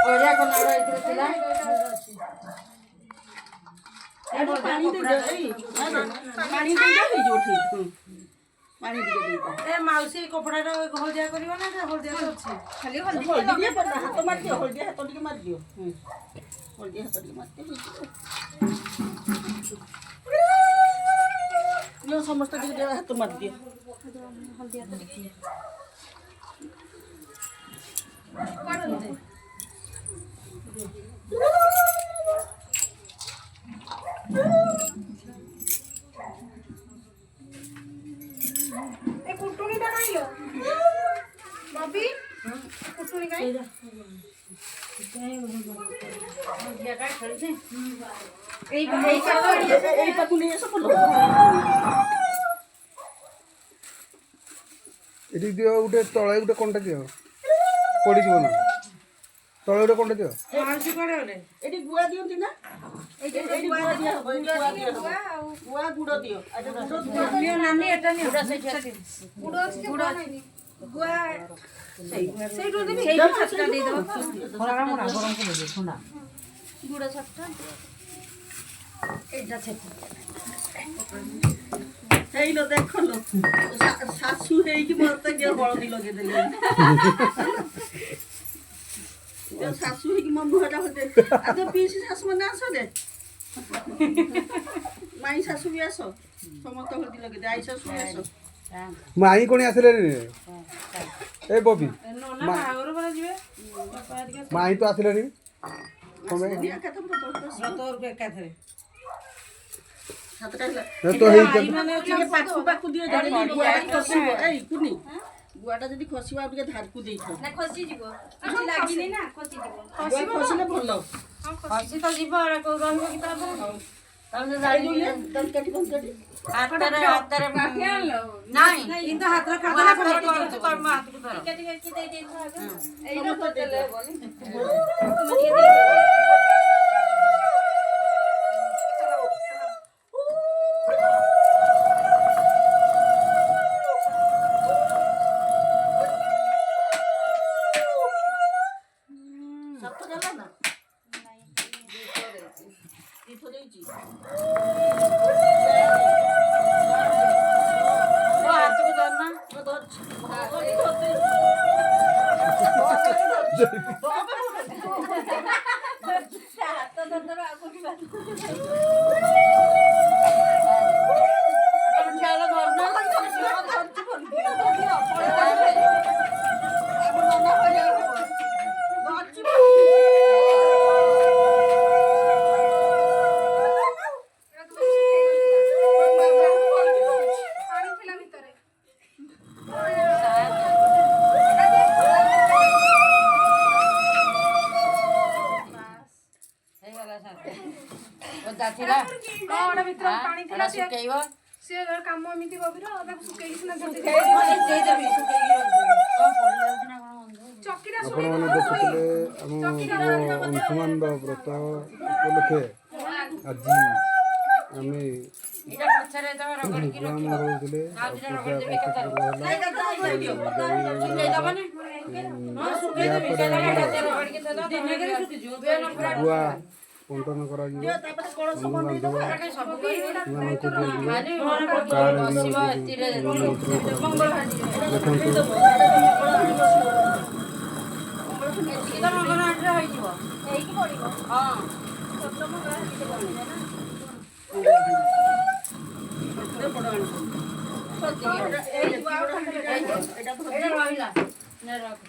ଅଳିଆ କନାଡ ଏଥିରେ ଥିଲା। ପାଣି ଟିକେ ଏ ମାଉସୀ କପଡ଼ାଟା ହଳଦିଆ କରିବ ନା ହଳଦିଆ ଅଛି ଖାଲି ହାତ ମାରିଦିଅ ହଳଦିଆ ହାତ ଟିକେ ମାରିଦିଅ ହଳଦିଆ ହାତ ଟିକେ ମାରିଦିଅ ସମସ୍ତେ ଟିକେ ହାତ ମାରିଦିଅ ହଳଦିଆ ହାତ ଟିକେ कुटुणीटा काई लो बबी कुटुणी काई ଏଠି ଦିଅ ଗୋଟେ ତଳେ ଗୋଟେ କଣ୍ଟା ଦିଅ ପଡ଼ିଯିବ ନା ତଳେ ଗୋଟେ କଣ୍ଟା ଦିଅ ଏଠି ଗୁଆ ଦିଅନ୍ତି ନା ଗୁଆ ଗୁଡ଼ ଦିଅ नानी एटा नि गुड़ अछि गुड़ अछि गुआ सेइठो देबी सेइठो छटका दे दो खरा मोरा गरम को दे ठंडा गुड़ छटका एटा छे ହେଇଲୋ ଦେଖଲୋ ଶାଶୁ ହେଇକି ମତେ ଯେ ହଳଦୀ ଲଗେଇଦେଲେ ଶାଶୁ ହେଇକି ମୋ ମୁହଁଟା ହଳଦୀ ଆଦ ପିଇସି ଶାଶୁ ମାନେ ଆସ ଦେ ମାଇଁ ଶାଶୁ ବି ଆସ ସମସ୍ତେ ହଳଦୀ ଲଗେଇଦେ ଆଇ ଶାଶୁ ବି ଆସ ମାଇଁ କଣ ଆସିଲେ ଏ ବବି ମାଇଁ ତ ଆସିଲେଣି ଗୁଆଟା ଯଦି ଖସିବ ଆଉ ଟିକେ ଧାରକୁ ଦେଇଥାଉ ना खसी जीवो अच्छा लागिनी ना खसी जीवो ଖସିଲେ ଭଲ ଖସି ତ ଯିବ ଏରା କୋଉ ରହିବ କି ତା ପରେ ତମେ ଜାଣିନି ଦରକାରୀ ହାତରେ ହାତରେ काठिया लो ନାଇଁ କିନ୍ତୁ ହାତର ମୋ କାଦା ହାତରେ କରୁଛୁ କର ମୋ ହାତକୁ ଧର ଟିକେ ଟିକେ କି ଦେଇ ଦେଇଥା ଏଇଟା ତ ଦେଲେ ହେବନି ମୋ ହାତକୁ ଧର ନା ପାଣି ଥିଲା ଭିତରେ ଓଦା ଥିଲା କଣ ଭିତରେ ପାଣି ଥିଲା ଏଟା ଶୁକେଇବ ସେ କାମ ଏମିତି ଗଭୀର ତାକୁ ଶୁକେଇକି ସିନା ଧୋଇ ଦେଇଦେବି ଶୁକେଇକି ରଖିଦେବି କଣ ପଡ଼ିଯାଉଛି ନା କଣ ଚକିଟା ଆପଣମାନେ ଦେଖୁଥିଲେ ଆମ ଅଂଶୁମାନ ବ୍ରତ ଉପଲକ୍ଷେ ଆଜି ଆମେ ଏଇଟା ପଛରେ ତ ରଗଡ଼ିକି ଗୁଆ ରଖିବ ମଙ୍ଗଳଉଥିଲେ ଆଉ ଦିଟା ରଗଡ଼ି ଦେବି ପୂଜା ଶୁକେଇ ଦବନି ହଁ ଶୁକେଇ ଦେବି ସେଇଟା ହାତରେ ରଗଡ଼ିକି ଦେବ ଦିନରେ ଶୁକିଯିବ ଗୁଆ ବଣ୍ଟନ କରାଯିବ ବନ୍ଧୁବାନ୍ଧବ ସବୁ କରିବ ସେମାନଙ୍କୁ ଦିଆଯିବ ଖାଲି କାର୍ଡ ବି ବସିବ ଏଥିରେ ବିତରଣ କରାଯିବ। ଦେଖନ୍ତୁ ଏତିକି ତ ମଙ୍ଗଳହାଟରେ ହେଇଯିବ ହେଇକି ପଡିବ ହଁ ଛୋଟ ମଙ୍ଗଳା ହେଇକି ପଡିବ ନା ଏଇଟା ରହିଲା ନେ ରଖ